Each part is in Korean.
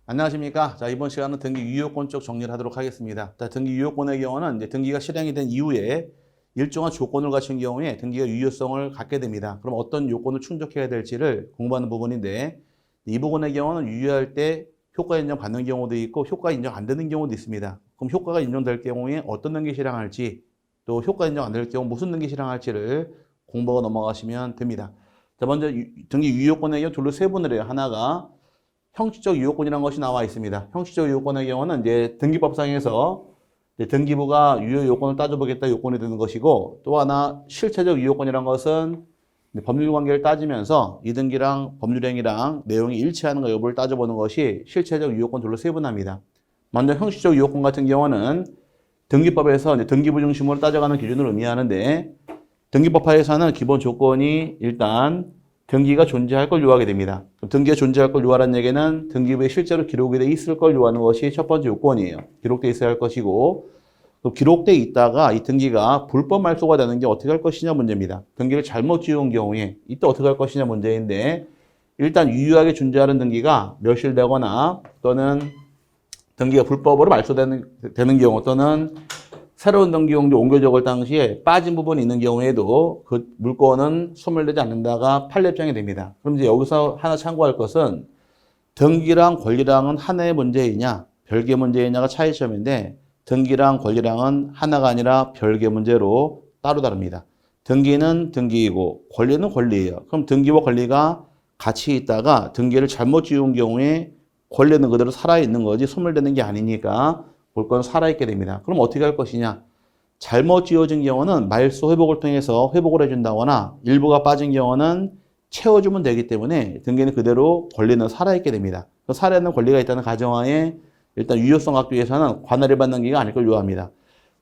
안녕하십니까. 자, 이번 시간은 등기 유효권 쪽 정리를 하도록 하겠습니다. 자, 등기 유효권의 경우는 이제 등기가 실행이 된 이후에 일정한 조건을 갖춘 경우에 등기가 유효성을 갖게 됩니다. 그럼 어떤 요건을 충족해야 될지를 공부하는 부분인데, 이 부분의 경우는 유효할 때 효과 인정 받는 경우도 있고 효과 인정 안 되는 경우도 있습니다. 그럼 효과가 인정될 경우에 어떤 등기 실행할지, 또 효과 인정 안 될 경우 무슨 등기 실행할지를 공부하고 넘어가시면 됩니다. 자, 먼저 등기 유효권의 경우 둘로 세분을 해요. 하나가 형식적 유효권이라는 것이 나와 있습니다. 형식적 유효권의 경우는 이제 등기법상에서 이제 등기부가 유효 요건을 따져보겠다 요건이 되는 것이고, 또 하나 실체적 유효권이라는 것은 법률 관계를 따지면서 이 등기랑 법률행위랑 내용이 일치하는 가 여부를 따져보는 것이 실체적 유효권 둘로 세분합니다. 먼저 형식적 유효권 같은 경우는 등기법에서 이제 등기부 중심으로 따져가는 기준을 의미하는데, 등기법하에서는 기본 조건이 일단 등기가 존재할 걸 요하게 됩니다. 등기가 존재할 걸 요하라는 얘기는 등기부에 실제로 기록이 돼 있을 걸 요하는 것이 첫 번째 요건이에요. 기록돼 있어야 할 것이고, 또 기록돼 있다가 이 등기가 불법 말소가 되는 게 어떻게 할 것이냐 문제입니다. 등기를 잘못 지은 경우에 이때 어떻게 할 것이냐 문제인데, 일단 유효하게 존재하는 등기가 멸실되거나 또는 등기가 불법으로 말소되는 경우, 또는 새로운 등기용지 옮겨 적을 당시에 빠진 부분이 있는 경우에도 그 물건은 소멸되지 않는다가 판례입장이 됩니다. 그럼 이제 여기서 하나 참고할 것은 등기랑 권리랑은 하나의 문제이냐 별개의 문제이냐가 차이점인데, 등기랑 권리랑은 하나가 아니라 별개의 문제로 따로 다릅니다. 등기는 등기이고 권리는 권리예요. 그럼 등기와 권리가 같이 있다가 등기를 잘못 지은 경우에 권리는 그대로 살아있는 거지 소멸되는 게 아니니까 물건은 살아있게 됩니다. 그럼 어떻게 할 것이냐? 잘못 지어진 경우는 말소 회복을 통해서 회복을 해준다거나 일부가 빠진 경우는 채워주면 되기 때문에 등기는 그대로 권리는 살아있게 됩니다. 살아있는 권리가 있다는 가정하에 일단 유효성 갖기 위해서는 관할이 받는 기가 아닐 걸 요합니다.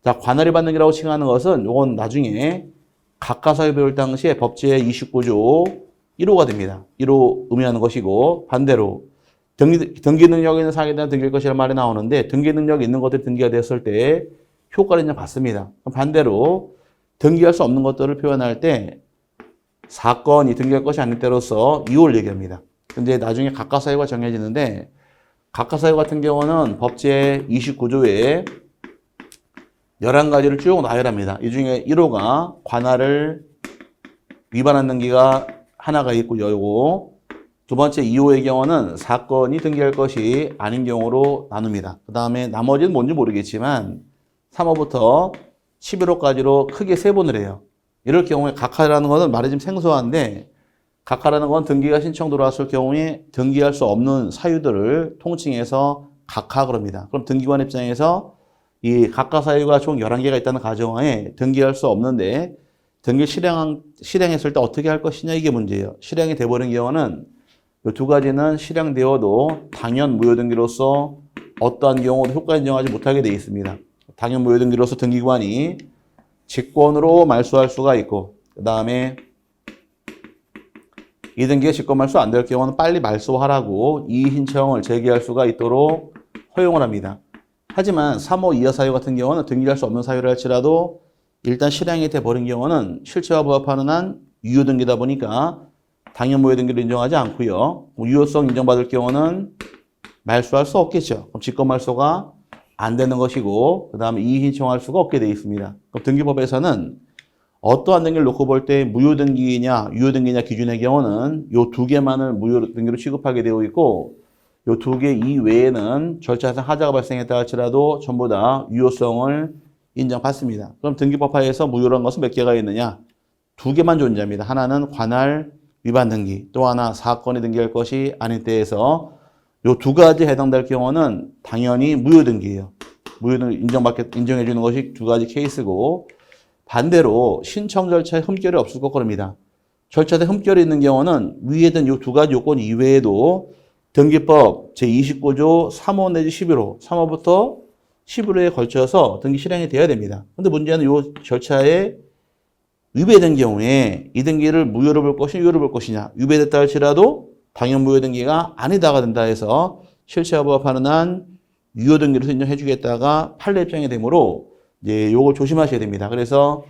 자, 관할이 받는 기라고 칭하는 것은 이건 나중에 각가사유 배울 당시에 법제 29조 1호가 됩니다. 1호 의미하는 것이고, 반대로 등기 능력이 있는 사항에 대한 등기일 것이라는 말이 나오는데, 등기 능력이 있는 것들이 등기가 됐을 때 효과를 그냥 받습니다. 반대로 등기할 수 없는 것들을 표현할 때 사건이 등기할 것이 아닐 때로서 이유를 얘기합니다. 근데 나중에 각가사유가 정해지는데, 각가사유 같은 경우는 법제 29조에 11가지를 쭉 나열합니다. 이 중에 1호가 관할을 위반한 등기가 하나가 있고 요거, 두 번째 2호의 경우는 사건이 등기할 것이 아닌 경우로 나눕니다. 그 다음에 나머지는 뭔지 모르겠지만 3호부터 11호까지로 크게 세분을 해요. 이럴 경우에 각하라는 것은 말이 좀 생소한데, 각하라는 건 등기가 신청 들어왔을 경우에 등기할 수 없는 사유들을 통칭해서 각하 그럽니다. 그럼 등기관 입장에서 이 각하 사유가 총 11개가 있다는 가정하에 등기할 수 없는데 등기 실행했을 때 어떻게 할 것이냐 이게 문제예요. 실행이 돼버린 경우는 이 두 가지는 실행되어도 당연 무효등기로서 어떠한 경우도 효과 인정하지 못하게 되어 있습니다. 당연 무효등기로서 등기관이 직권으로 말소할 수가 있고, 그 다음에 이 등기가 직권 말소 안 될 경우는 빨리 말소하라고 이의 신청을 제기할 수가 있도록 허용을 합니다. 하지만 3호 이하 사유 같은 경우는 등기할 수 없는 사유를 할지라도 일단 실행이 돼버린 경우는 실체와 부합하는 한 유효등기다 보니까 당연 무효등기를 인정하지 않고요. 유효성 인정받을 경우는 말소할 수 없겠죠. 그럼 직권 말소가 안 되는 것이고, 그 다음에 이의 신청할 수가 없게 되어 있습니다. 그럼 등기법에서는 어떠한 등기를 놓고 볼 때 무효등기냐 유효등기냐 기준의 경우는 이 두 개만을 무효등기로 취급하게 되어 있고, 이 두 개 이외에는 절차상 하자가 발생했다 할지라도 전부 다 유효성을 인정받습니다. 그럼 등기법하에서 무효라는 것은 몇 개가 있느냐? 두 개만 존재합니다. 하나는 관할 위반 등기, 또 하나 사건이 등기할 것이 아닐 때에서 이 두 가지에 해당될 경우는 당연히 무효등기예요. 무효등기 인정해 주는 것이 두 가지 케이스고, 반대로 신청 절차에 흠결이 없을 것입니다. 절차에 흠결이 있는 경우는 위에 든 이 두 가지 요건 이외에도 등기법 제29조 3호 내지 11호, 3호부터 11호에 걸쳐서 등기 실행이 돼야 됩니다. 그런데 문제는 이 절차에 위배된 경우에 이 등기를 무효로 볼 것이냐 유효로 볼 것이냐, 위배됐다 할지라도 당연 무효 등기가 아니다가 된다 해서 실체와 부합하는 한 유효 등기로 인정해 주겠다가 판례 입장이 되므로 이제 요걸 조심하셔야 됩니다. 그래서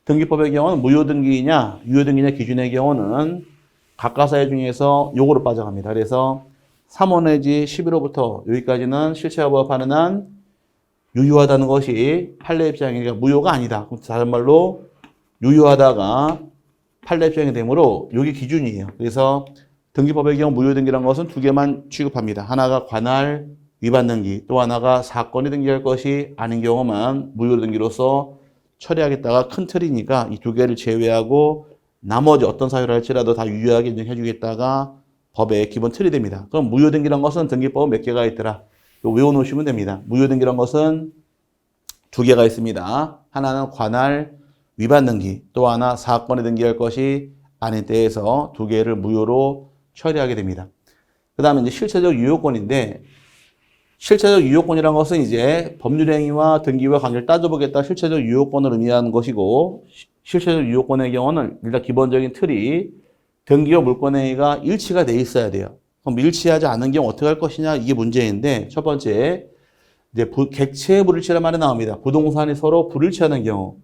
등기법의 경우는 무효 등기냐 유효 등기냐 기준의 경우는 각가사유 중에서 요거로 빠져갑니다. 그래서 3호 내지 11호부터 여기까지는 실체가 부합하는 한 유효하다는 것이 판례 입장이니까 무효가 아니다. 다른 말로 유효하다가 판례 입장이 되므로 이게 기준이에요. 그래서 등기법의 경우 무효 등기란 것은 두 개만 취급합니다. 하나가 관할 위반 등기, 또 하나가 사건이 등기할 것이 아닌 경우만 무효 등기로서 처리하겠다가 큰 틀이니까 이 두 개를 제외하고 나머지 어떤 사유를 할지라도 다 유효하게 인정해 주겠다가 법의 기본 틀이 됩니다. 그럼 무효 등기란 것은 등기법은 몇 개가 있더라? 외워놓으시면 됩니다. 무효 등기란 것은 두 개가 있습니다. 하나는 관할 위반 등기, 또 하나 사건에 등기할 것이 아닌 때에서 두 개를 무효로 처리하게 됩니다. 그 다음에 이제 실체적 유효권인데, 실체적 유효권이란 것은 이제 법률행위와 등기와 관계를 따져보겠다 실체적 유효권을 의미하는 것이고, 실체적 유효권의 경우는 일단 기본적인 틀이 등기와 물권행위가 일치가 돼 있어야 돼요. 그럼 일치하지 않은 경우 어떻게 할 것이냐, 이게 문제인데, 첫 번째 이제 객체의 불일치란 말이 나옵니다. 부동산이 서로 불일치하는 경우,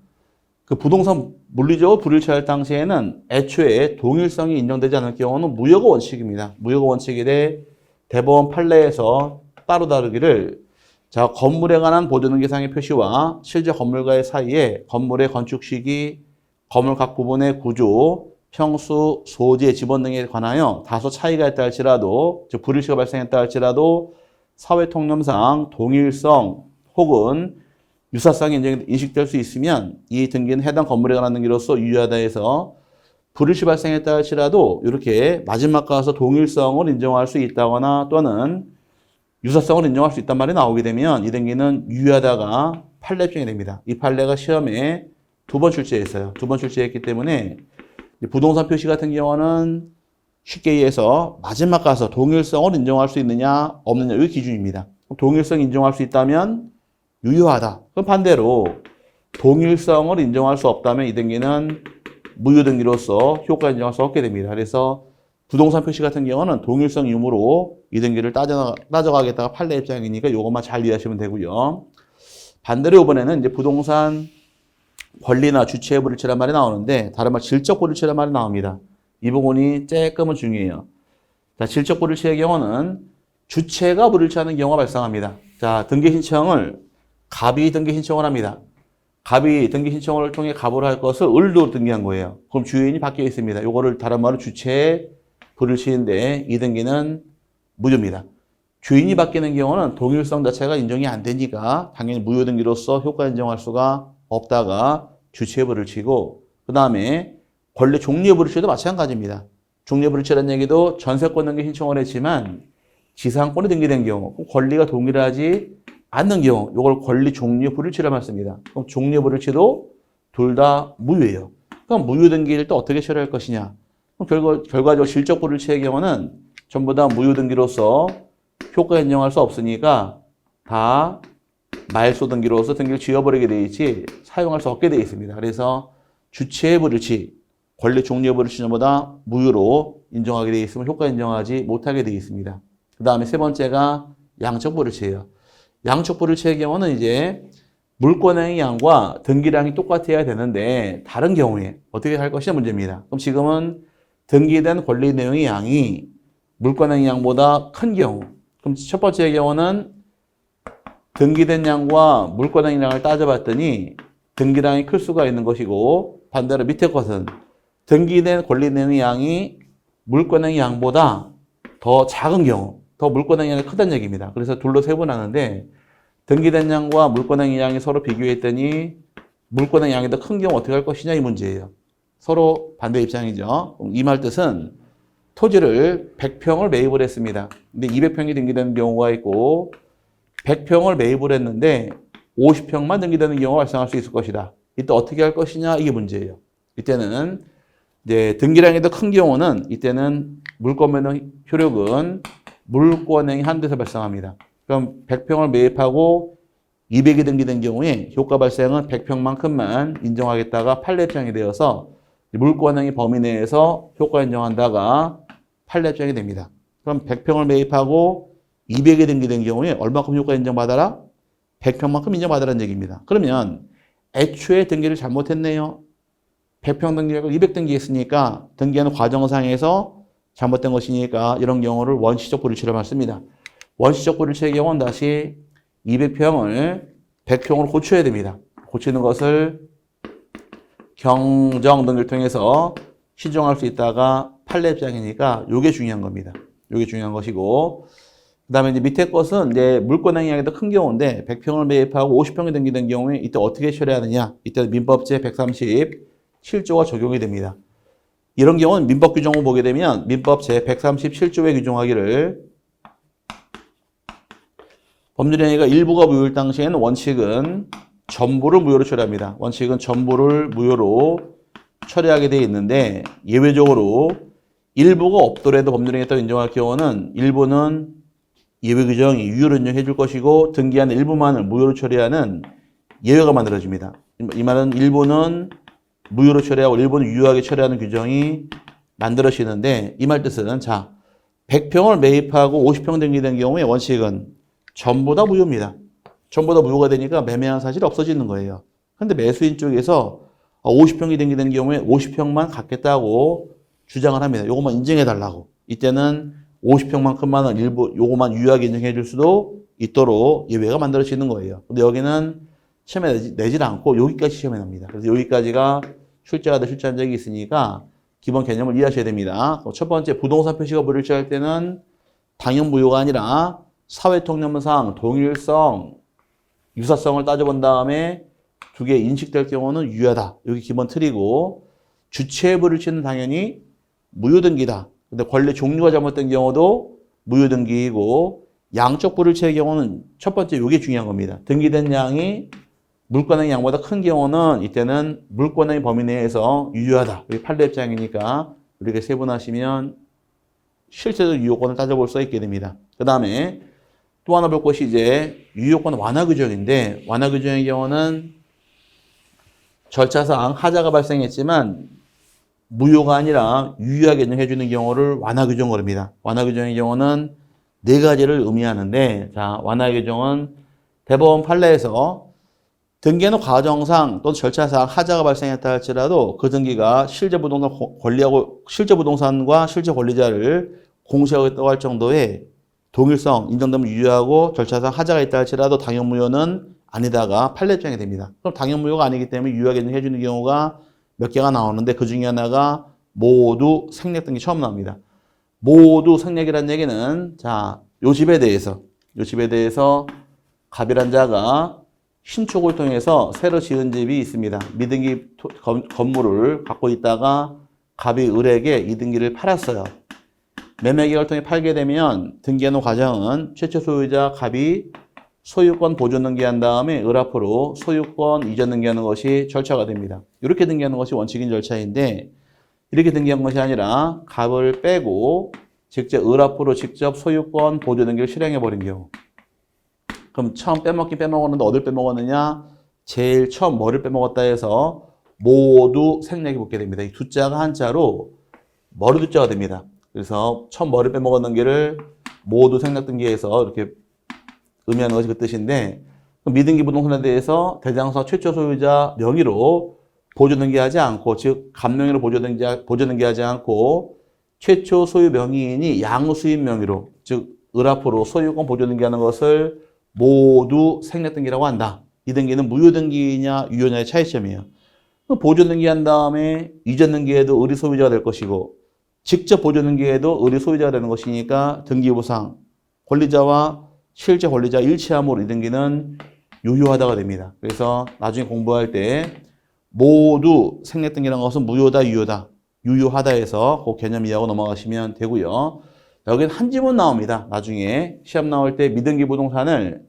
그 부동산 물리적으로 불일치할 당시에는 애초에 동일성이 인정되지 않을 경우는 무효가 원칙입니다. 무효가 원칙이래 대법원 판례에서 따로 다루기를, 자, 건물에 관한 보존등기상의 표시와 실제 건물과의 사이에 건물의 건축 시기, 건물 각 부분의 구조, 평수, 소재, 지번 등에 관하여 다소 차이가 있다 할지라도, 즉 불일치가 발생했다 할지라도 사회 통념상 동일성 혹은 유사성이 인식될 수 있으면 이 등기는 해당 건물에 관한 등기로서 유효하다 해서, 불일치 발생했다 할지라도 이렇게 마지막 가서 동일성을 인정할 수 있다거나 또는 유사성을 인정할 수 있단 말이 나오게 되면 이 등기는 유효하다가 판례 입증이 됩니다. 이 판례가 시험에 두 번 출제했어요. 두 번 출제했기 때문에 부동산 표시 같은 경우는 쉽게 얘기해서 마지막 가서 동일성을 인정할 수 있느냐 없느냐, 이게 기준입니다. 동일성 인정할 수 있다면 유효하다. 그럼 반대로 동일성을 인정할 수 없다면 이 등기는 무효 등기로서 효과 인정할 수 없게 됩니다. 그래서 부동산 표시 같은 경우는 동일성 유무로 이 등기를 따져가겠다가 판례 입장이니까 이것만 잘 이해하시면 되고요. 반대로 이번에는 이제 부동산 권리나 주체의 불일치란 말이 나오는데, 다른 말 질적 불일치란 말이 나옵니다. 이 부분이 조금은 중요해요. 자, 질적 불일치의 경우는 주체가 불일치하는 경우가 발생합니다. 자, 등기 신청을 갑이 등기 신청을 합니다. 갑이 등기 신청을 통해 갑을 할 것을 을로 등기한 거예요. 그럼 주인이 바뀌어 있습니다. 이거를 다른 말로 주체의 불일치인데 이 등기는 무효입니다. 주인이 바뀌는 경우는 동일성 자체가 인정이 안 되니까 당연히 무효 등기로서 효과 인정할 수가 없다가 주체의 불일치고, 그 다음에 권리 종류의 불일치도 마찬가지입니다. 종류의 불일치라는 얘기도 전세권 등기 신청을 했지만 지상권이 등기된 경우, 권리가 동일하지 않는 경우, 이걸 권리 종류의 불일치라고 했습니다. 그럼 종류의 불일치도 둘 다 무효예요. 그럼 무효 등기를 또 어떻게 처리할 것이냐? 그럼 결과적으로 질적 불일치의 경우는 전부 다 무효 등기로서 효과 인정할 수 없으니까 다 말소 등기로서 등기를 지워버리게 돼 있지 사용할 수 없게 돼 있습니다. 그래서 주체의 불일치, 권리 종류의 불일치 전부 다 무효로 인정하게 돼 있으면 효과 인정하지 못하게 돼 있습니다. 그 다음에 세 번째가 양적 불일치예요. 양적 불일치의 경우는 이제 물권행위 양과 등기량이 똑같아야 되는데 다른 경우에 어떻게 할 것이냐 문제입니다. 그럼 지금은 등기된 권리 내용의 양이 물권행위 양보다 큰 경우, 그럼 첫 번째 경우는 등기된 양과 물권행위 양을 따져봤더니 등기량이 클 수가 있는 것이고, 반대로 밑에 것은 등기된 권리 내용의 양이 물권행위 양보다 더 작은 경우, 더 물권행위 양이 크다는 얘기입니다. 그래서 둘로 세분하는데 등기된 양과 물권행위 양이 서로 비교했더니 물권행위 양이 더 큰 경우 어떻게 할 것이냐 이 문제예요. 서로 반대 입장이죠. 이 말 뜻은 토지를 100평을 매입을 했습니다. 근데 200평이 등기되는 경우가 있고 100평을 매입을 했는데 50평만 등기되는 경우가 발생할 수 있을 것이다. 이때 어떻게 할 것이냐 이게 문제예요. 이때는 이제 등기량이 더 큰 경우는 이때는 물권변경 효력은 물권행위 한도에서 발생합니다. 그럼 100평을 매입하고 200이 등기된 경우에 효과 발생은 100평만큼만 인정하겠다가 판례 입장이 되어서 물권행위 범위 내에서 효과 인정한다가 판례 입장이 됩니다. 그럼 100평을 매입하고 200이 등기된 경우에 얼마큼 효과 인정받아라? 100평만큼 인정받아라는 얘기입니다. 그러면 애초에 등기를 잘못했네요. 100평 등기하고 200 등기했으니까 등기하는 과정상에서 잘못된 것이니까 이런 경우를 원시적 불일치라고 씁니다. 원시적 불일치의 경우는 다시 200평을 100평으로 고쳐야 됩니다. 고치는 것을 경정 등을 통해서 시정할 수 있다가 판례 입장이니까 요게 중요한 겁니다. 요게 중요한 것이고, 그 다음에 이제 밑에 것은 이제 물권행위하기 더 큰 경우인데 100평을 매입하고 50평이 등기된 경우에 이때 어떻게 처리하느냐? 이때 민법제 137조가 적용이 됩니다. 이런 경우는 민법 규정을 보게 되면 민법 제137조에 규정하기를 법률행위가 일부가 무효일 당시에는 원칙은 전부를 무효로 처리합니다. 원칙은 전부를 무효로 처리하게 되어 있는데 예외적으로 일부가 없더라도 법률행위에 인정할 경우는 일부는 예외 규정이 유효로 인정해 줄 것이고 등기한 일부만을 무효로 처리하는 예외가 만들어집니다. 이 말은 일부는 무효로 처리하고 일부는 유효하게 처리하는 규정이 만들어지는데 이 말 뜻은 자 100평을 매입하고 50평 등기된 경우에 원칙은 전부 다 무효입니다. 전부 다 무효가 되니까 매매한 사실이 없어지는 거예요. 그런데 매수인 쪽에서 50평이 등기된 경우에 50평만 갖겠다고 주장을 합니다. 요것만 인정해 달라고. 이때는 50평만큼만은 일부 요것만 유효하게 인정해 줄 수도 있도록 예외가 만들어지는 거예요. 근데 여기는 시험에 내질 않고 여기까지 시험에 납니다. 그래서 여기까지가 출제가 출제한 적이 있으니까 기본 개념을 이해하셔야 됩니다. 첫 번째 부동산 표시가 불일치할 때는 당연 무효가 아니라 사회통념상 동일성, 유사성을 따져본 다음에 두 개 인식될 경우는 유효하다. 여기 기본 틀이고 주체의 불일치는 당연히 무효등기다. 근데 권리 종류가 잘못된 경우도 무효등기이고 양적 불일치의 경우는 첫 번째 이게 중요한 겁니다. 등기된 양이 물권행위 양보다 큰 경우는 이때는 물권행위 범위 내에서 유효하다. 여기 판례 입장이니까 이렇게 세분하시면 실제로 유효권을 따져볼 수 있게 됩니다. 그 다음에 또 하나 볼 것이 이제 유효권 완화 규정인데 완화 규정의 경우는 절차상 하자가 발생했지만 무효가 아니라 유효하게 인정해주는 경우를 완화 규정으로 합니다. 완화 규정의 경우는 네 가지를 의미하는데 자 완화 규정은 대법원 판례에서 등기는 과정상 또는 절차상 하자가 발생했다 할지라도 그 등기가 실제 부동산과 실제 권리자를 공시하고 할 정도의 동일성, 인정되면 유효하고 절차상 하자가 있다 할지라도 당연무효는 아니다가 판례 입장이 됩니다. 그럼 당연무효가 아니기 때문에 유효하게 인정해주는 경우가 몇 개가 나오는데 그 중에 하나가 모두 생략 등기 처음 나옵니다. 모두 생략이라는 얘기는 자, 요 집에 대해서 갑이란 자가 신축을 통해서 새로 지은 집이 있습니다. 미등기 건물을 갖고 있다가 갑이 을에게 이 등기를 팔았어요. 매매계약을 통해 팔게 되면 등기하는 과정은 최초 소유자 갑이 소유권 보존 등기한 다음에 을 앞으로 소유권 이전 등기하는 것이 절차가 됩니다. 이렇게 등기하는 것이 원칙인 절차인데 이렇게 등기한 것이 아니라 갑을 빼고 직접 을 앞으로 직접 소유권 보존 등기를 실행해 버린 경우. 그럼 처음 빼먹긴 빼먹었는데 어딜 빼먹었느냐? 제일 처음 뭐를 빼먹었다 해서 모두 생략해 보게 됩니다. 이 두자가 한자로 머리 두자가 됩니다. 그래서 처음 뭐를 빼먹었는 게를 모두 생략 등기해서 이렇게 의미하는 것이 그 뜻인데 미등기 부동산에 대해서 대장사 최초 소유자 명의로 보존 등기하지 않고 즉 갑명의로 보존 등기하지 않고 최초 소유 명의인이 양수인 명의로 즉 을 앞으로 소유권 보존 등기하는 것을 모두 생략 등기라고 한다. 이 등기는 무효 등기냐 유효냐의 차이점이에요. 보존 등기한 다음에 이전 등기에도 을이 소유자가 될 것이고 직접 보존 등기에도 을이 소유자가 되는 것이니까 등기부상 권리자와 실제 권리자 일치함으로 이 등기는 유효하다가 됩니다. 그래서 나중에 공부할 때 모두 생략 등기라는 것은 무효다 유효다 유효하다 해서 그 개념 이해하고 넘어가시면 되고요. 여기는 한 지문 나옵니다. 나중에 시험 나올 때 미등기 부동산을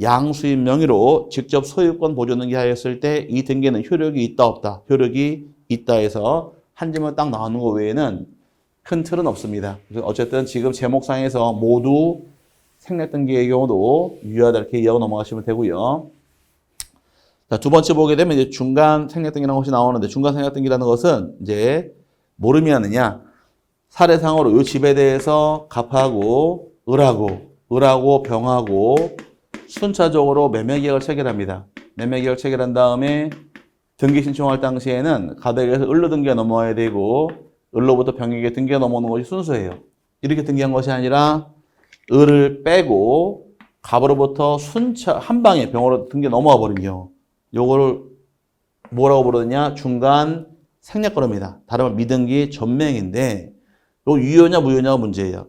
양수인 명의로 직접 소유권 보존 등기하였을 때 이 등기는 효력이 있다 없다. 효력이 있다 해서 한 지문 딱 나오는 것 외에는 큰 틀은 없습니다. 어쨌든 지금 제목상에서 모두 생략 등기의 경우도 유효하다 이렇게 이해하고 넘어가시면 되고요. 자, 두 번째 보게 되면 이제 중간 생략 등기라는 것이 나오는데 중간 생략 등기라는 것은 이제 뭘 의미하느냐? 사례상으로 이 집에 대해서 갑하고 을하고 병하고 순차적으로 매매계약을 체결합니다. 매매계약을 체결한 다음에 등기 신청할 당시에는 갑에게서 을로 등기가 넘어와야 되고 을로부터 병에게 등기가 넘어오는 것이 순서예요. 이렇게 등기한 것이 아니라 을을 빼고 갑으로부터 순차 한 방에 병으로 등기가 넘어와 버린 경우, 요거를 뭐라고 부르느냐? 중간 생략권입니다. 다른 말 미등기 전맹인데 요 유효냐 무효냐가 문제예요.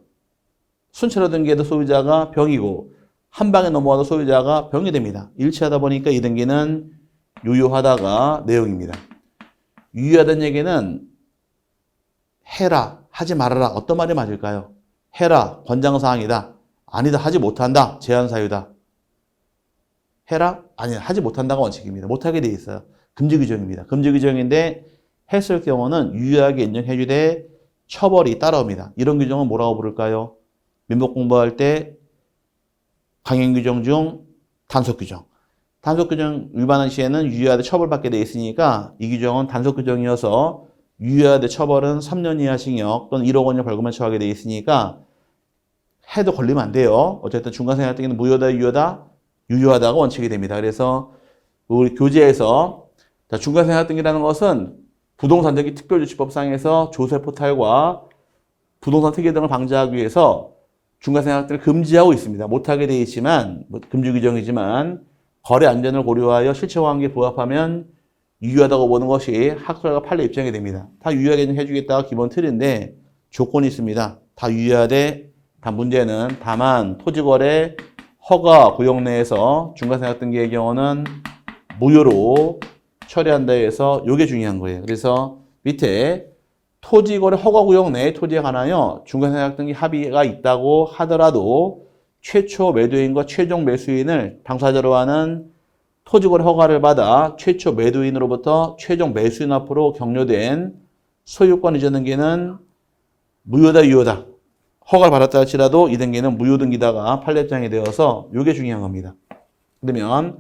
순차로 등기해도 소유자가 병이고 한 방에 넘어와도 소유자가 병이 됩니다. 일치하다 보니까 이 등기는 유효하다가 내용입니다. 유효하다는 얘기는 해라, 하지 말아라. 어떤 말이 맞을까요? 해라, 권장사항이다. 아니다, 하지 못한다. 제한사유다. 해라? 아니다, 하지 못한다가 원칙입니다. 못하게 돼 있어요. 금지규정입니다. 금지규정인데 했을 경우는 유효하게 인정해 주되 처벌이 따라옵니다. 이런 규정은 뭐라고 부를까요? 민법 공부할 때 강행규정 중 단속규정. 단속규정 위반한 시에는 유효하되 처벌받게 돼 있으니까 이 규정은 단속규정이어서 유효하되 처벌은 3년 이하 징역 또는 1억 원 이하 벌금에 처하게 돼 있으니까 해도 걸리면 안 돼요. 어쨌든 중간생활 때는 무효다, 유효다, 유효하다가 원칙이 됩니다. 그래서 우리 교재에서 중간생활 등기라는 것은 부동산 등기 특별조치법상에서 조세 포탈과 부동산 특혜 등을 방지하기 위해서 중간생활들을 금지하고 있습니다. 못하게 되어 있지만 금지 규정이지만 거래 안전을 고려하여 실체 관계에 부합하면 유효하다고 보는 것이 학설과 판례 입장이 됩니다. 다 유효하게 해주겠다가 기본 틀인데 조건이 있습니다. 다 유효하되 단 문제는 다만 토지거래 허가 구역 내에서 중간생활 등기의 경우는 무효로 처리한다 해서 이게 중요한 거예요. 그래서 밑에 토지거래 허가구역 내의 토지에 관하여 중간생활 등기 합의가 있다고 하더라도 최초 매도인과 최종 매수인을 당사자로 하는 토지거래 허가를 받아 최초 매도인으로부터 최종 매수인 앞으로 격려된 소유권 이전 등기는 무효다, 유효다. 허가를 받았다 할지라도 이 등기는 무효 등기다가 판례장이 되어서 이게 중요한 겁니다. 그러면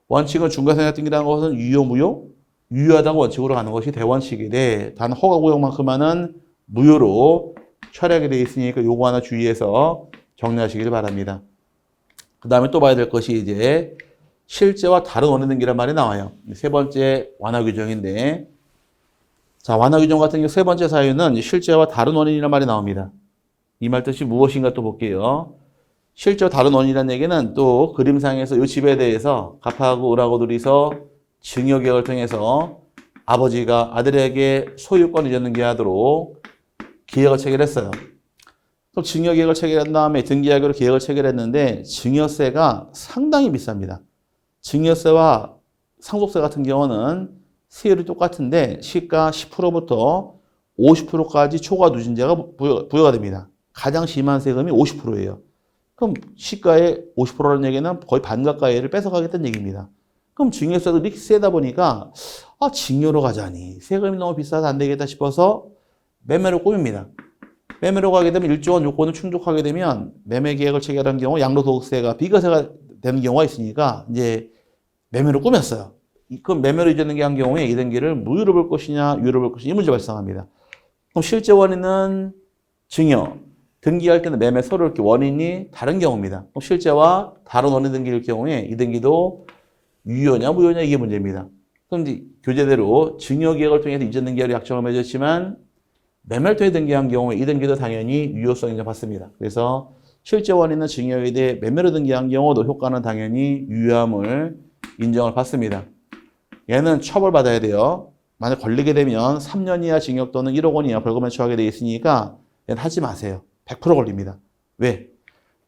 원칙은 중간생활 등기라는 것은 유효, 무효? 유효하다고 원칙으로 가는 것이 대원칙이되 단 허가구역만큼만은 무효로 처리하게 되어 있으니까 요거 하나 주의해서 정리하시길 바랍니다. 그 다음에 또 봐야 될 것이 이제 실제와 다른 원인 등기란 말이 나와요. 세 번째 완화 규정인데, 자, 완화 규정 같은 경우 세 번째 사유는 실제와 다른 원인이란 말이 나옵니다. 이 말 뜻이 무엇인가 또 볼게요. 실제와 다른 원인이라는 얘기는 또 그림상에서 이 집에 대해서 갑하고 을하고 둘이서 증여계획을 통해서 아버지가 아들에게 소유권 이전 등기하도록 계획을 체결했어요. 또 증여계획을 체결한 다음에 등기하기로 계획을 체결했는데 증여세가 상당히 비쌉니다. 증여세와 상속세 같은 경우는 세율이 똑같은데 시가 10%부터 50%까지 초과 누진제가 부여가 됩니다. 가장 심한 세금이 50%예요. 그럼 시가의 50%라는 얘기는 거의 반 가까이를 뺏어가겠다는 얘기입니다. 그럼 증여세도 이렇게 세다 보니까 증여로 가자니 세금이 너무 비싸서 안 되겠다 싶어서 매매로 꾸밉니다. 매매로 가게 되면 일정한 요건을 충족하게 되면 매매 계획을 체결한 경우 양도소득세가 비과세가 되는 경우가 있으니까 이제 매매로 꾸몄어요. 그럼 매매로 이전 등기한 경우에 이 등기를 무효로 볼 것이냐 유효로 볼 것이냐 이 문제 발생합니다. 그럼 실제 원인은 증여, 등기할 때는 매매 서로 이렇게 원인이 다른 경우입니다. 그럼 실제와 다른 원인 등기일 경우에 이 등기도 유효냐 무효냐 이게 문제입니다. 그럼 이제 교재대로 증여 계획을 통해서 이전 등기하려 약정을 맺었지만 매매를 통해 등기한 경우에 이 등기도 당연히 유효성 인정받습니다. 그래서 실제 원인은 증여에 대해 매매로 등기한 경우도 효과는 당연히 유효함을 인정을 받습니다. 얘는 처벌받아야 돼요. 만약 걸리게 되면 3년 이하 징역 또는 1억 원 이하 벌금에 처하게 돼 있으니까 얘는 하지 마세요. 100% 걸립니다. 왜?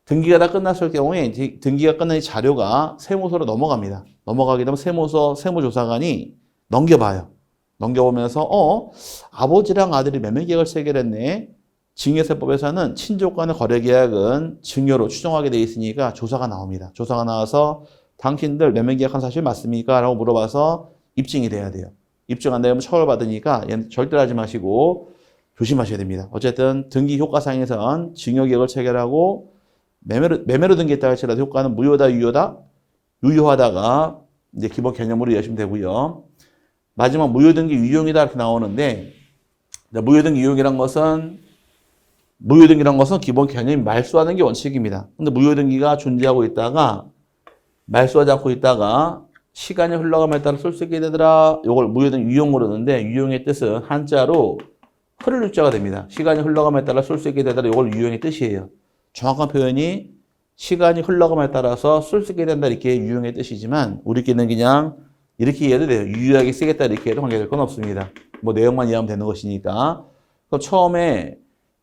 등기가 다 끝났을 경우에 등기가 끝난 이 자료가 세무서로 넘어갑니다. 넘어가게 되면 세무서 세무조사관이 넘겨봐요. 넘겨보면서 아버지랑 아들이 매매계약을 체결했네. 증여세법에서는 친족 간의 거래계약은 증여로 추정하게 돼 있으니까 조사가 나옵니다. 조사가 나와서 당신들 매매계약한 사실 맞습니까? 라고 물어봐서 입증이 돼야 돼요. 입증 안 되면 처벌받으니까 얘는 절대로 하지 마시고 조심하셔야 됩니다. 어쨌든 등기 효과상에선 증여계약을 체결하고 매매로 등기했다 할지라도 효과는 무효다, 유효다? 유효하다가 이제 기본 개념으로 이해하시면 되고요. 마지막 무효등기 유용이다 이렇게 나오는데 무효등기 유용이란 것은 기본 개념이 말소하는 게 원칙입니다. 근데 무효등기가 존재하고 있다가 말소하지 않고 있다가 시간이 흘러감에 따라 쓸 수 있게 되더라. 이걸 무효등기 유용으로 하는데 유용의 뜻은 한자로 흐를 유자가 됩니다. 시간이 흘러감에 따라 쓸 수 있게 되다. 이걸 유형의 뜻이에요. 정확한 표현이 시간이 흘러감에 따라서 쓸 수 있게 된다. 이렇게 유형의 뜻이지만 우리끼리는 그냥 이렇게 이해도 돼요. 유효하게 쓰겠다 이렇게 해도 관계될 건 없습니다. 뭐 내용만 이해하면 되는 것이니까. 그럼 처음에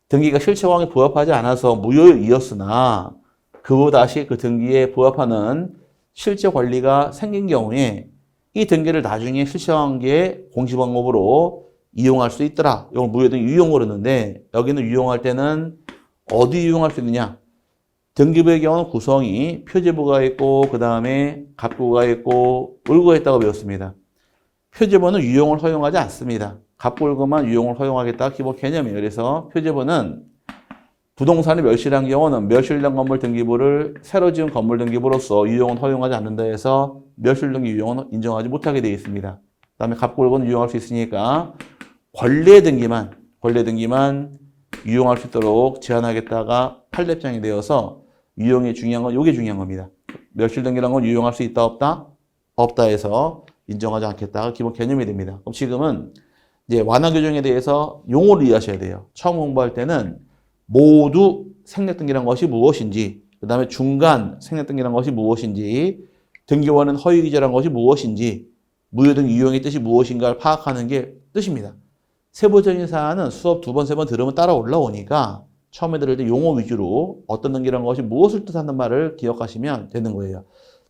등기가 실체관계에 부합하지 않아서 무효이었으나 그 다시 그 등기에 부합하는 실제 권리가 생긴 경우에 이 등기를 나중에 실체관계의 공시방법으로 이용할 수 있더라. 이걸 무효등기 유용으로 했는데 여기는 유용할 때는 어디 이용할 수 있느냐? 등기부의 경우는 구성이 표제부가 있고 그 다음에 갑구가 있고 을구가 있다고 배웠습니다. 표제부는 유용을 허용하지 않습니다. 갑구, 을구만 유용을 허용하겠다 기본 개념이에요. 그래서 표제부는 부동산이 멸실한 경우는 멸실된 건물 등기부를 새로 지은 건물 등기부로서 유용은 허용하지 않는다 해서 멸실 등기 유용은 인정하지 못하게 되어 있습니다. 그 다음에 갑구, 을구는 유용할 수 있으니까 권리의 등기만 유용할 수 있도록 제한하겠다가 판례장이 되어서 유용이 중요한 건 이게 중요한 겁니다. 멸실 등기란 건 유용할 수 있다 없다? 없다 해서 인정하지 않겠다가 기본 개념이 됩니다. 그럼 지금은 이제 완화 규정에 대해서 용어를 이해하셔야 돼요. 처음 공부할 때는 모두 생략등기란 것이 무엇인지, 그 다음에 중간 생략등기란 것이 무엇인지, 등기원은 허위기재란 것이 무엇인지, 무효등기 유용의 뜻이 무엇인가를 파악하는 게 뜻입니다. 세부적인 사안은 수업 2번, 3번 들으면 따라 올라오니까 처음에 들을 때 용어 위주로 어떤 등기라는 것이 무엇을 뜻하는 말을 기억하시면 되는 거예요.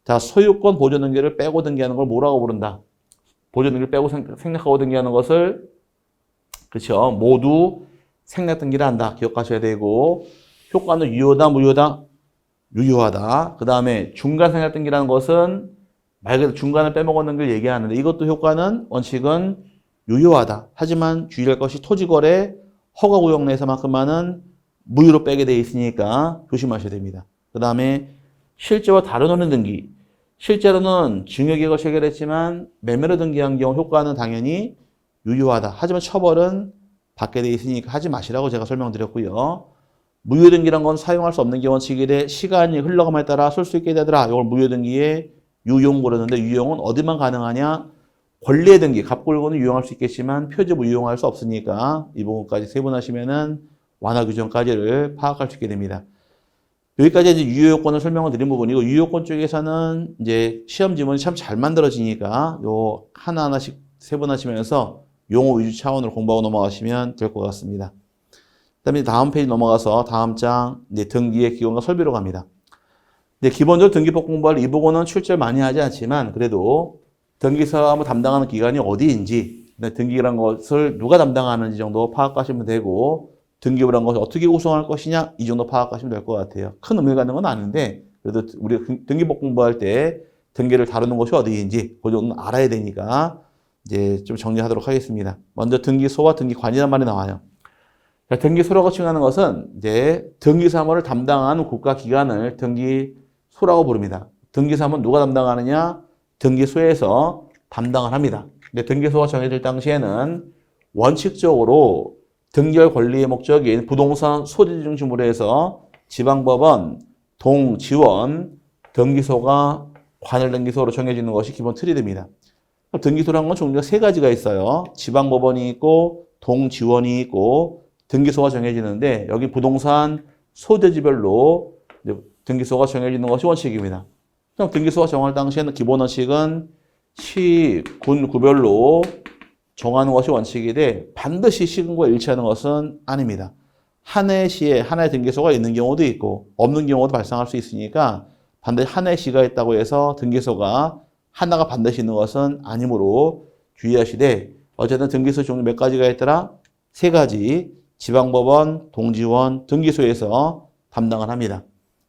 자, 소유권 보존 등기를 빼고 등기하는 걸 뭐라고 부른다? 보존 등기를 빼고 생략하고 등기하는 것을 그렇죠. 모두 생략 등기를 한다. 기억하셔야 되고 효과는 유효다, 무효다? 유효하다. 그 다음에 중간 생략 등기라는 것은 말 그대로 중간을 빼먹었는 걸 얘기하는데 이것도 효과는 원칙은 유효하다. 하지만 주의할 것이 토지거래 허가 구역 내에서만큼만은 무효로 빼게 돼 있으니까 조심하셔야 됩니다. 그 다음에 실제와 다른 원인 등기. 실제로는 증여계획을 체결했지만 매매로 등기한 경우 효과는 당연히 유효하다. 하지만 처벌은 받게 돼 있으니까 하지 마시라고 제가 설명드렸고요. 무효등기란 건 사용할 수 없는 원칙이래 시간이 흘러감에 따라 쓸 수 있게 되더라. 이걸 무효등기에 유용 그러는데 유용은 어디만 가능하냐? 권리의 등기, 갑골고는 유용할 수 있겠지만 표제부 유용할 수 없으니까 이 부분까지 세분하시면은 완화 규정까지를 파악할 수 있게 됩니다. 여기까지 이제 유효요건을 설명을 드린 부분이고 유효요건 쪽에서는 이제 시험 지문이 참 잘 만들어지니까 요 하나하나씩 세분하시면서 용어 위주 차원으로 공부하고 넘어가시면 될 것 같습니다. 그다음에 다음 페이지 넘어가서 다음 장 이제 등기의 기본과 설비로 갑니다. 근데 기본적으로 등기법 공부할 이 부분은 출제 많이 하지 않지만 그래도 등기 사업을 담당하는 기관이 어디인지 등기란 것을 누가 담당하는지 정도 파악하시면 되고 등기부란 것을 어떻게 구성할 것이냐 이 정도 파악하시면 될 것 같아요. 큰 의미가 가는 건 아닌데 그래도 우리가 등기법 공부할 때 등기를 다루는 것이 어디인지 그 정도는 알아야 되니까 이제 좀 정리하도록 하겠습니다. 먼저 등기소와 등기관이란 말이 나와요. 등기소라고 칭하는 것은 이제 등기사무를 담당하는 국가기관을 등기소라고 부릅니다. 등기사무는 누가 담당하느냐? 등기소에서 담당을 합니다. 근데 등기소가 정해질 당시에는 원칙적으로 등기할 권리의 목적인 부동산 소지 중심으로 해서 지방법원, 동지원, 등기소가 관할 등기소로 정해지는 것이 기본 틀이 됩니다. 등기소라는 건 종류가 세 가지가 있어요. 지방법원이 있고 동지원이 있고 등기소가 정해지는데 여기 부동산 소재지별로 등기소가 정해지는 것이 원칙입니다. 등기소가 정할 당시에는 기본 원칙은 시, 군, 구별로 정하는 것이 원칙인데 반드시 시군과 일치하는 것은 아닙니다. 한 해 시에 하나의 등기소가 있는 경우도 있고 없는 경우도 발생할 수 있으니까 반드시 한 해 시가 있다고 해서 등기소가 하나가 반드시 있는 것은 아니므로 주의하시되 어쨌든 등기소 종류 몇 가지가 있더라? 세 가지 지방법원, 동지원, 등기소에서 담당을 합니다.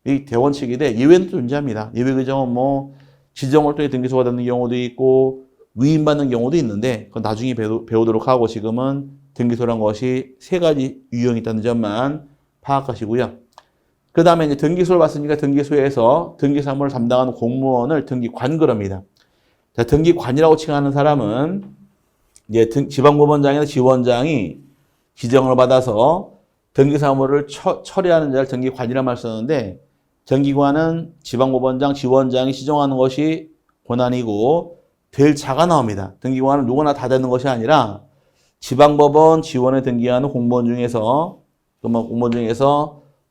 이 대원칙인데 예외는 존재합니다. 예외 규정은 뭐 지정월도에 등기소가 되는 경우도 있고 위임받는 경우도 있는데 그건 나중에 배우도록 하고 지금은 등기소란 것이 세 가지 유형이 있다는 점만 파악하시고요. 그 다음에 이제 등기소를 봤으니까 등기소에서 등기사무를 담당하는 공무원을 등기관 그럽니다. 자, 등기관이라고 칭하는 사람은 이제 지방법원장이나 지원장이 지정을 받아서 등기사무를 처리하는 자를 등기관이라는 말을 쓰는데 등기관은 지방법원장, 지원장이 지정하는 것이 권한이고 될 자가 나옵니다. 등기관은 누구나 다 되는 것이 아니라 지방법원 지원에 등기하는 공무원 중에서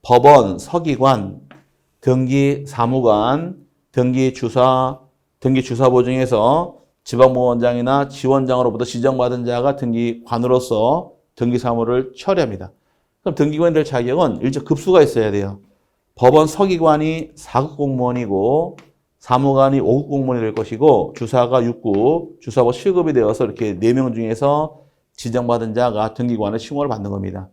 법원, 서기관, 등기사무관, 등기주사보 중에서 지방법원장이나 지원장으로부터 지정받은 자가 등기관으로서 등기사무를 처리합니다. 그럼 등기관이 될 자격은 일정 급수가 있어야 돼요. 법원 서기관이 4급 공무원이고 사무관이 5급 공무원이 될 것이고 주사가 6급, 주사고 7급이 되어서 이렇게 4명 중에서 지정받은 자가 등기관의 칭호를 받는 겁니다.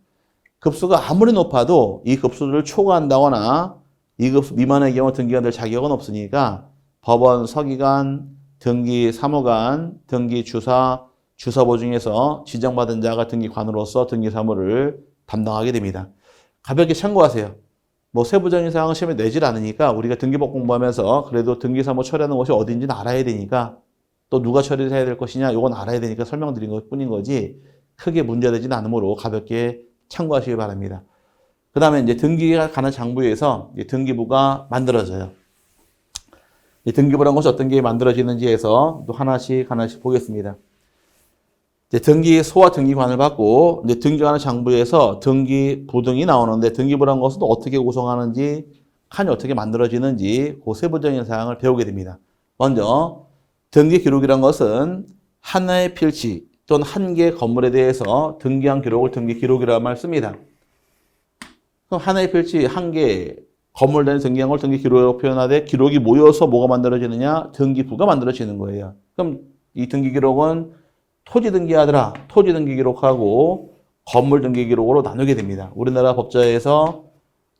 급수가 아무리 높아도 이 급수를 초과한다거나 이 급수 미만의 경우 등기관 될 자격은 없으니까 법원 서기관, 등기사무관, 등기주사, 주사보 중에서 지정받은 자가 등기관으로서 등기사무를 담당하게 됩니다. 가볍게 참고하세요. 뭐 세부적인 사항은 시험에 내질 않으니까 우리가 등기법 공부하면서 그래도 등기사무 처리하는 것이 어딘지는 알아야 되니까 또 누가 처리를 해야 될 것이냐 이건 알아야 되니까 설명드린 것 뿐인 거지 크게 문제되지는 않으므로 가볍게 참고하시기 바랍니다. 그 다음에 이제 등기가 가는 장부에서 등기부가 만들어져요. 등기부란 것이 어떤 게 만들어지는지 해서 또 하나씩 보겠습니다. 이제 등기소와 등기관을 받고 이제 등기하는 장부에서 등기부등이 나오는데 등기부란 것은 또 어떻게 구성하는지 칸이 어떻게 만들어지는지 그 세부적인 사항을 배우게 됩니다. 먼저 등기기록이란 것은 하나의 필지 또는 한 개의 건물에 대해서 등기한 기록을 등기기록이라고 말 씁니다. 그럼 하나의 필지 한 개 건물 내에 등기한 걸 등기기록이라고 표현하되 기록이 모여서 뭐가 만들어지느냐? 등기부가 만들어지는 거예요. 그럼 이 등기기록은 토지 등기하더라. 토지 등기 기록하고 건물 등기 기록으로 나누게 됩니다. 우리나라 법제에서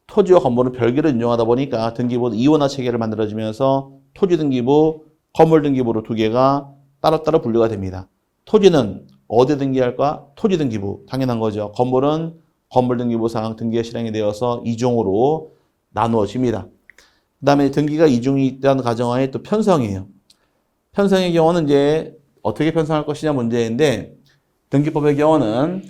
토지와 건물은 별개로 인정하다 보니까 등기부 이원화 체계를 만들어지면서 토지 등기부, 건물 등기부로 두 개가 따로따로 분류가 됩니다. 토지는 어디 등기할까? 토지 등기부. 당연한 거죠. 건물은 건물 등기부상 등기가 실행이 되어서 2종으로 나누어집니다. 그 다음에 등기가 2종이 있다는 가정하에 또 편성이에요. 편성의 경우는 이제 어떻게 편성할 것이냐 문제인데 등기법의 경우는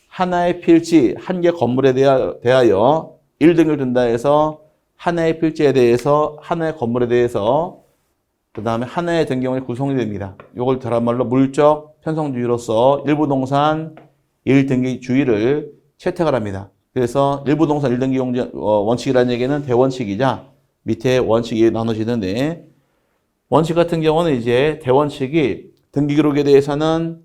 하나의 필지, 한 개 건물에 대하여 1등을 둔다 해서 하나의 필지에 대해서 하나의 건물에 대해서 그 다음에 하나의 등기원이 구성이 됩니다. 이걸 다른 말로 물적 편성주의로서 일부동산 1등기주의를 채택을 합니다. 그래서 일부동산 1등기 원칙이라는 얘기는 대원칙이자 밑에 원칙이 나눠지는데 원칙 같은 경우는 이제 대원칙이 등기기록에 대해서는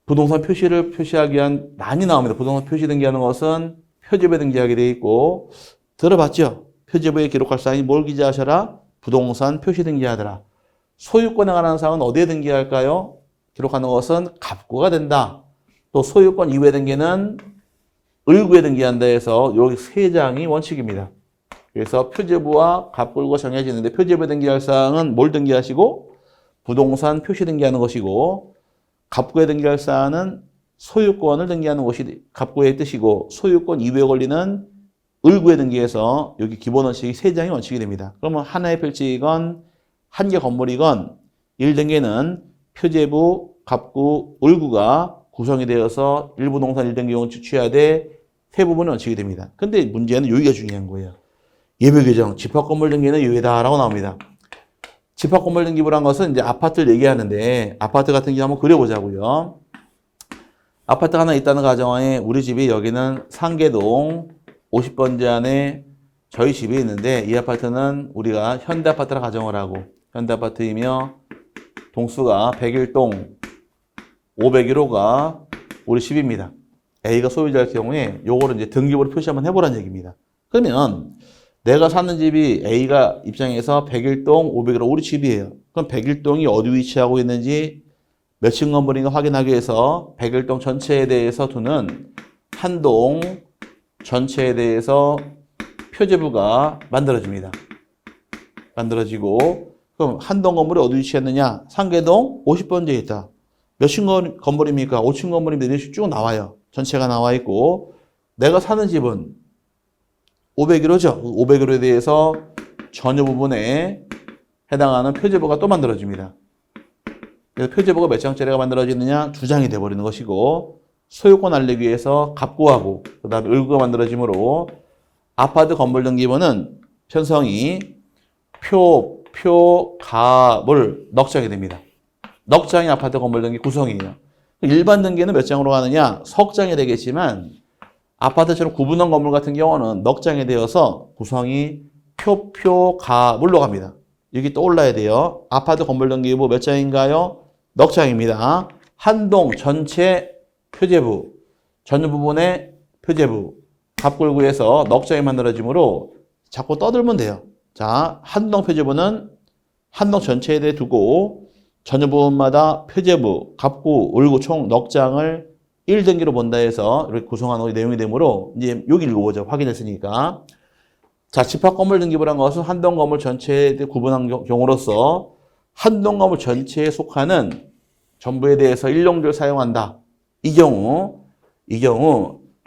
부동산 표시를 표시하기 위한 난이 나옵니다. 부동산 표시 등기하는 것은 표지부에 등기하게 되어 있고 들어봤죠? 표지부에 기록할 사항이 뭘 기재하셔라? 부동산 표시 등기하더라. 소유권에 관한 사항은 어디에 등기할까요? 기록하는 것은 갑구가 된다. 또 소유권 이외 등기는 을구에 등기한다 해서 여기 세 장이 원칙입니다. 그래서 표지부와 갑구가 정해지는데 표지부에 등기할 사항은 뭘 등기하시고 부동산 표시 등기하는 것이고 갑구에 등기할 사항은 소유권을 등기하는 것이 갑구의 뜻이고 소유권 이외에 걸리는 을구에 등기해서 여기 기본 원칙이 세 장이 원칙이 됩니다. 그러면 하나의 필지이건 한 개 건물이건 1등기는 표제부, 갑구, 을구가 구성이 되어서 일부동산 1등기 원칙 취하되 세 부분이 원칙이 됩니다. 근데 문제는 여기가 중요한 거예요. 예외규정, 집합건물 등기는 예외다라고 나옵니다. 집합건물 등기부란 것은 이제 아파트를 얘기하는데 아파트 같은 경우 한번 그려보자고요. 아파트가 하나 있다는 가정하에 우리 집이 여기는 상계동 50번지 안에 저희 집이 있는데 이 아파트는 우리가 현대아파트라 가정을 하고 현대아파트이며 동수가 101동 501호가 우리 집입니다. A가 소유자일 경우에 요거를 이제 등기부로 표시 한번 해보라는 얘기입니다. 그러면 내가 사는 집이 A가 입장에서 101동 501호 우리 집이에요. 그럼 101동이 어디 위치하고 있는지 몇 층 건물인가 확인하기 위해서 101동 전체에 대해서 두는 한 동 전체에 대해서 표제부가 만들어집니다. 만들어지고 그럼 한 동 건물이 어디 위치했느냐? 상계동 50번지에 있다. 몇 층 건물입니까? 5층 건물인데 이렇게 쭉 나와요. 전체가 나와 있고 내가 사는 집은 501호죠. 501호에 대해서 전유 부분에 해당하는 표제부가 또 만들어집니다. 그래서 표제부가 몇 장짜리가 만들어지느냐? 2장이 돼버리는 것이고 소유권 알리기 위해서 갑구하고 그 다음에 을구가 만들어지므로 아파트 건물 등기부는 편성이 갑을 넉장이 됩니다. 넉장이 아파트 건물 등기 구성이에요. 일반 등기는 몇 장으로 가느냐? 석 장이 되겠지만 아파트처럼 구분한 건물 같은 경우는 넉 장이 되어서 구성이 표가물로 갑니다. 여기 떠올라야 돼요. 아파트 건물 등기부 몇 장인가요? 넉 장입니다. 한 동 전체 표제부, 전 부분의 표제부, 갑골구에서 넉 장이 만들어지므로 자꾸 떠들면 돼요. 자, 한 동 표제부는 한 동 전체에 대해 두고 전유 부분마다 표제부, 갑구, 을구 총 넉 장을 1등기로 본다 해서 이렇게 구성한 내용이 되므로 이제 여기 읽어보죠. 확인했으니까. 자, 집합 건물 등기부란 것은 한 동 건물 전체에 대해 구분한 경우로서 한 동 건물 전체에 속하는 전부에 대해서 일용도를 사용한다. 이 경우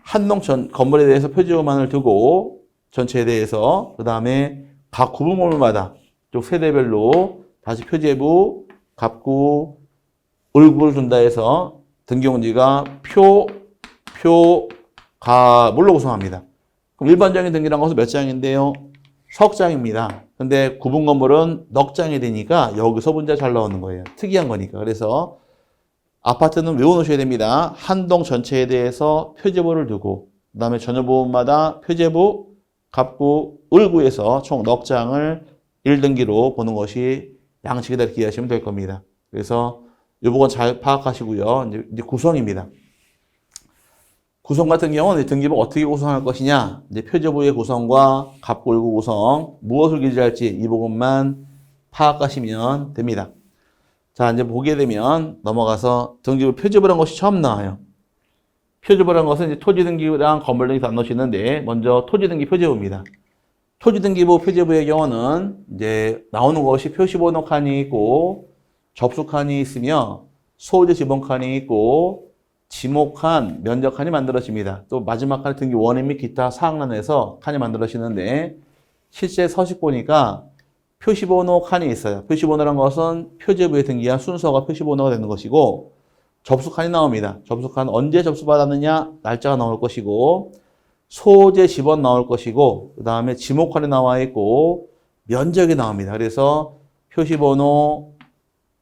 한 동 건물에 대해서 표제부만을 두고 전체에 대해서 그 다음에 각 구분 건물마다 쪽 세대별로 다시 표제부, 갑구, 을구를 둔다 해서 등기용지가 가물로 구성합니다. 그럼 일반적인 등기란 것은 몇 장인데요? 석 장입니다. 근데 구분 건물은 넉 장이 되니까 여기서 문제 잘 나오는 거예요. 특이한 거니까. 그래서 아파트는 외워놓으셔야 됩니다. 한 동 전체에 대해서 표제부를 두고 그 다음에 전유 부분마다 표제부, 갑구, 을구에서 총 넉 장을 1등기로 보는 것이 양식이다 이렇게 이해하시면 될 겁니다. 그래서 이 부분 잘 파악하시고요. 이제 구성입니다. 구성 같은 경우는 등기부 어떻게 구성할 것이냐, 이제 표제부의 구성과 갑구, 을구 구성, 무엇을 기재할지 이 부분만 파악하시면 됩니다. 자, 이제 보게 되면 넘어가서 등기부 표제부라는 것이 처음 나와요. 표제부라는 것은 이제 토지 등기부랑 건물 등기 안 넣으시는데 먼저 토지 등기 표제부입니다. 토지 등기부 표제부의 경우는 이제 나오는 것이 표시번호 칸이 있고 접수 칸이 있으며 소재 지번 칸이 있고 지목 칸, 면적 칸이 만들어집니다. 또 마지막 칸 등기 원인 및 기타 사항란에서 칸이 만들어지는데 실제 서식 보니까 표시번호 칸이 있어요. 표시번호란 것은 표제부에 등기한 순서가 표시번호가 되는 것이고 접수 칸이 나옵니다. 접수 칸 언제 접수받았느냐 날짜가 나올 것이고 소재 지번 나올 것이고 그 다음에 지목 칸이 나와 있고 면적이 나옵니다. 그래서 표시번호,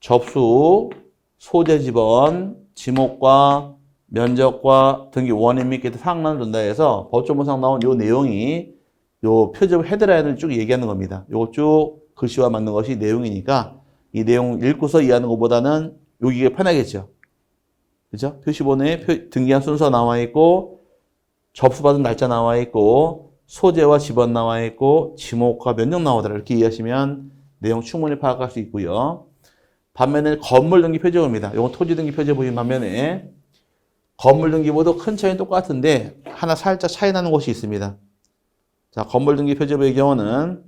접수, 소재 지번, 지목과 면적과 등기 원인 및 기타 사항란을 둔다 해서 법조문상 나온 요 내용이 요 표제부 헤드라인을 쭉 얘기하는 겁니다. 요거 쭉 글씨와 맞는 것이 내용이니까 이 내용 읽고서 이해하는 것보다는 여기가 편하겠죠. 그죠? 표시번호에 등기한 순서 나와 있고 접수받은 날짜 나와 있고 소재와 지번 나와 있고 지목과 면적 나오더라 이렇게 이해하시면 내용 충분히 파악할 수 있고요. 반면에 건물 등기 표제부입니다. 이건 토지 등기 표제부인 반면에 건물 등기부도 큰 차이는 똑같은데 하나 살짝 차이 나는 곳이 있습니다. 자, 건물 등기 표제부의 경우는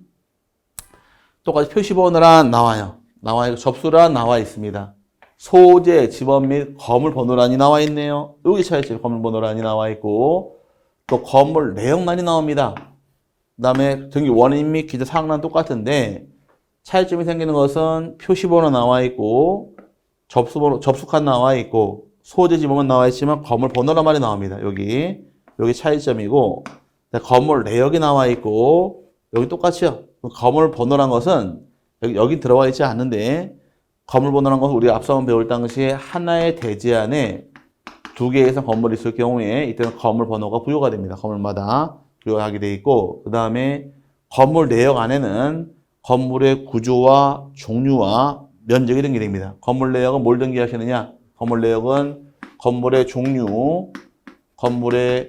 똑같이 표시번호란 나와요. 접수란 나와 있습니다. 소재, 지번 및 건물 번호란이 나와 있네요. 여기 차이점 건물 번호란이 나와 있고 또 건물 내역란이 나옵니다. 그 다음에 등기 원인 및 기재 사항란 똑같은데 차이점이 생기는 것은 표시번호 나와 있고 접수칸 나와 있고 소재 지번만 나와 있지만 건물 번호란 말이 나옵니다. 여기 차이점이고 건물 내역이 나와 있고 여기 똑같이요. 건물 번호란 것은 여기 들어와 있지 않는데 건물 번호란 것은 우리가 앞서 배울 당시에 하나의 대지 안에 두 개 이상 건물이 있을 경우에 이때는 건물 번호가 부여가 됩니다. 건물마다 부여하게 돼 있고 그 다음에 건물 내역 안에는 건물의 구조와 종류와 면적이 등기됩니다. 건물 내역은 뭘 등기하시느냐? 건물 내역은 건물의 종류, 건물의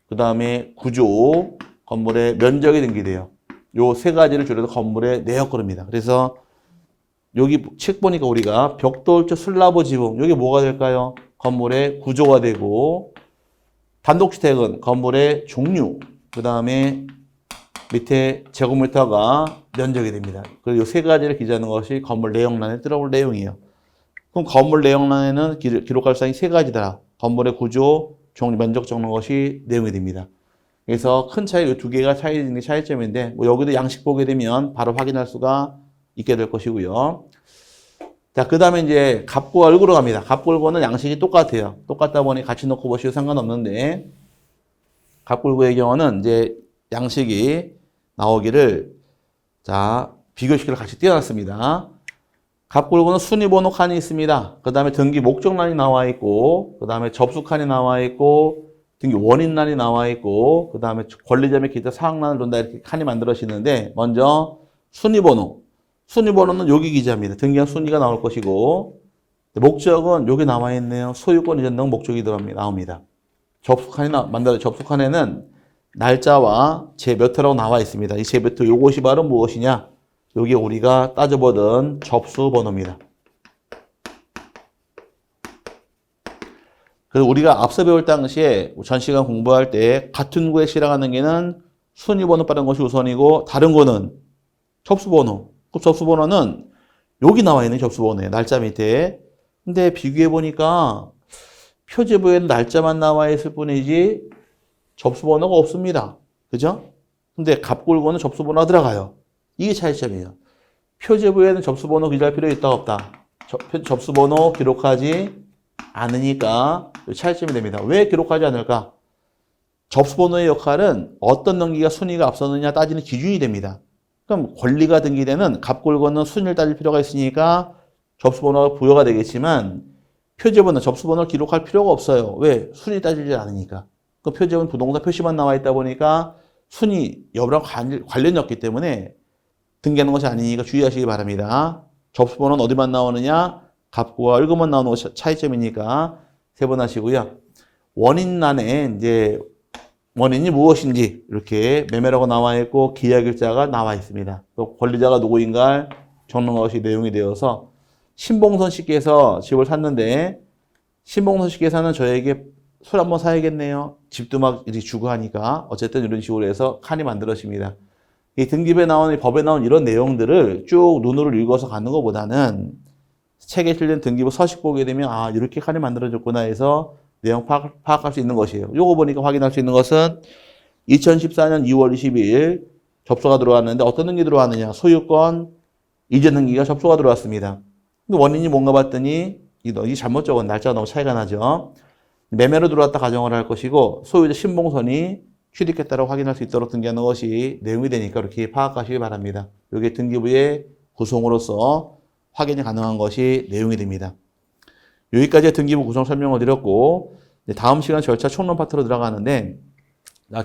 그 다음에 구조, 건물의 면적이 등기돼요. 요 세 가지를 줄여서 건물의 내역 그럽니다. 그래서 여기 책 보니까 우리가 벽돌조 슬라브 지붕 여기 뭐가 될까요? 건물의 구조가 되고 단독주택은 건물의 종류 그 다음에 밑에 제곱미터가 면적이 됩니다. 그리고 이 세 가지를 기재하는 것이 건물 내역란에 들어올 내용이에요. 그럼 건물 내역란에는 기록할 사항이 세 가지다. 건물의 구조, 종류, 면적 적는 것이 내용이 됩니다. 그래서 큰 차이, 이 두 개가 차이점인데 뭐 여기도 양식 보게 되면 바로 확인할 수가 있게 될 것이고요. 자, 그 다음에 이제 갑구와 을구로 갑니다. 갑구, 을구는 양식이 똑같아요. 똑같다 보니 같이 놓고 보셔도 상관없는데 갑구, 을구의 경우는 이제 양식이 나오기를 자, 비교식을 같이 띄워놨습니다. 갑골고는 순위번호 칸이 있습니다. 그 다음에 등기 목적란이 나와 있고, 그 다음에 접수칸이 나와 있고, 등기 원인란이 나와 있고, 그 다음에 권리자 및 기타 사항란을 둔다 이렇게 칸이 만들어지는데, 먼저 순위번호. 순위번호는 여기 기재합니다. 등기한 순위가 나올 것이고, 목적은 여기 나와 있네요. 소유권 이전 등 목적이 나옵니다. 접수칸에는 날짜와 제 몇 회라고 나와 있습니다. 이 제 몇 회, 요것이 바로 무엇이냐? 여기 우리가 따져보던 접수번호입니다. 그래서 우리가 앞서 배울 당시에 전 시간 공부할 때 같은 구에 실행하는 게는 순위번호 빠른 것이 우선이고 다른 거는 접수번호. 그 접수번호는 여기 나와 있는 접수번호예요. 날짜 밑에. 근데 비교해 보니까 표제부에는 날짜만 나와 있을 뿐이지 접수번호가 없습니다. 그죠? 근데 갑골고는 접수번호가 들어가요. 이게 차이점이에요. 표제부에는 접수번호 기재할 필요 있다 없다. 접수번호 기록하지 않으니까 차이점이 됩니다. 왜 기록하지 않을까? 접수번호의 역할은 어떤 등기가 순위가 앞서느냐 따지는 기준이 됩니다. 그럼 권리가 등기되는 갑골고는 순위를 따질 필요가 있으니까 접수번호가 부여가 되겠지만 표제번호, 접수번호를 기록할 필요가 없어요. 왜? 순위 따지지 않으니까. 그 표제는 부동산 표시만 나와 있다 보니까 순위 여부랑 관련이 없기 때문에 등기하는 것이 아니니까 주의하시기 바랍니다. 접수번호는 어디만 나오느냐? 갑구와 을금만 나오는 것이 차이점이니까 세 번 하시고요. 원인란에 이제 원인이 무엇인지 이렇게 매매라고 나와 있고 기약일자가 나와 있습니다. 또 권리자가 누구인가 적는 것이 내용이 되어서 신봉선 씨께서 집을 샀는데 신봉선 씨께서는 저에게 술 한번 사야겠네요. 집도 막 이렇게 주고 하니까 어쨌든 이런 식으로 해서 칸이 만들어집니다. 이 등기부에 나오는 법에 나온 이런 내용들을 쭉 눈으로 읽어서 가는 것보다는 책에 실린 등기부 서식 보게 되면 아 이렇게 칸이 만들어졌구나 해서 내용 파악할 수 있는 것이에요. 요거 보니까 확인할 수 있는 것은 2014년 2월 22일 접수가 들어왔는데 어떤 등기 들어왔느냐. 소유권 이전 등기가 접수가 들어왔습니다. 근데 원인이 뭔가 봤더니 이 잘못 적은 날짜가 너무 차이가 나죠. 매매로 들어왔다 가정을 할 것이고 소유자 신봉선이 취득했다고 확인할 수 있도록 등기하는 것이 내용이 되니까 이렇게 파악하시기 바랍니다. 이게 등기부의 구성으로서 확인이 가능한 것이 내용이 됩니다. 여기까지 등기부 구성 설명을 드렸고 다음 시간 절차 총론 파트로 들어가는데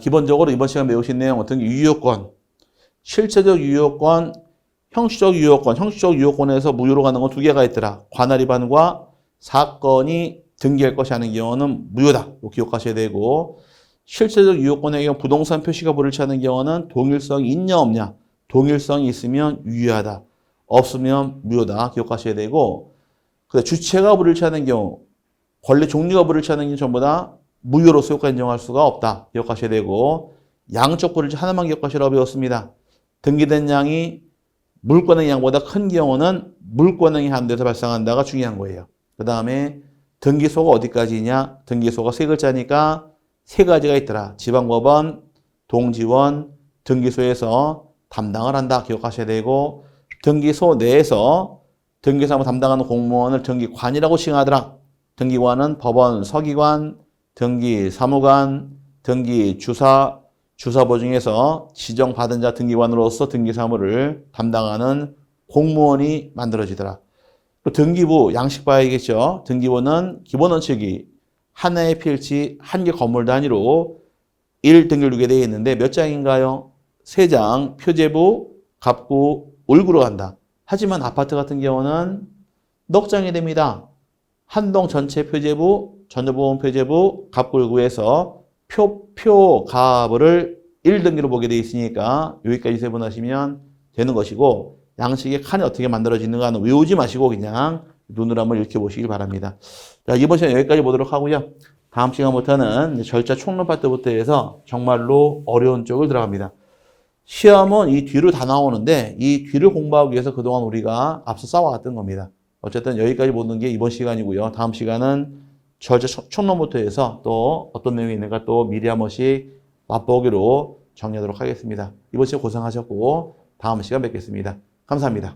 기본적으로 이번 시간 배우신 내용 어떤 유효권, 실체적 유효권, 형식적 유효권, 형식적 유효권에서 무효로 가는 건 두 개가 있더라. 관할 위반과 사건이 등기할 것이 아닌 경우는 무효다. 이거 기억하셔야 되고 실체적 유효권의 경우 부동산 표시가 불일치 하는 경우는 동일성이 있냐 없냐. 동일성이 있으면 유효하다. 없으면 무효다. 기억하셔야 되고 주체가 불일치 하는 경우 권리 종류가 불일치 하는 경우 전부 다 무효로 소유권 인정할 수가 없다. 기억하셔야 되고 양적 불일치 하나만 기억하시라고 배웠습니다. 등기된 양이 물권행위 양보다 큰 경우는 물권행위 한도에서 발생한다가 중요한 거예요. 그 다음에 등기소가 어디까지냐? 등기소가 세 글자니까 세 가지가 있더라. 지방법원, 동지원, 등기소에서 담당을 한다. 기억하셔야 되고 등기소 내에서 등기사무 담당하는 공무원을 등기관이라고 칭하더라. 등기관은 법원 서기관, 등기사무관, 등기주사, 주사보 중에서 지정받은 자 등기관으로서 등기사무를 담당하는 공무원이 만들어지더라. 등기부 양식 봐야겠죠. 등기부는 기본 원칙이 하나의 필지, 한 개 건물 단위로 1등기를 두게 되어 있는데 몇 장인가요? 3장, 표제부, 갑구, 을구로 간다. 하지만 아파트 같은 경우는 넉 장이 됩니다. 한 동 전체 표제부, 전자보험 표제부, 갑구, 을구에서 갑을 1등기로 보게 되어 있으니까 여기까지 세분하시면 되는 것이고 양식의 칸이 어떻게 만들어지는가는 외우지 마시고 그냥 눈으로 한번 읽혀보시길 바랍니다. 자, 이번 시간 여기까지 보도록 하고요. 다음 시간부터는 절차 총론 파트부터 해서 정말로 어려운 쪽을 들어갑니다. 시험은 이 뒤로 다 나오는데 이 뒤를 공부하기 위해서 그동안 우리가 앞서 싸워왔던 겁니다. 어쨌든 여기까지 보는 게 이번 시간이고요. 다음 시간은 절차 총론부터 해서 또 어떤 내용이 있는가 또 미리 한 번씩 맛보기로 정리하도록 하겠습니다. 이번 시간 고생하셨고 다음 시간 뵙겠습니다. 감사합니다.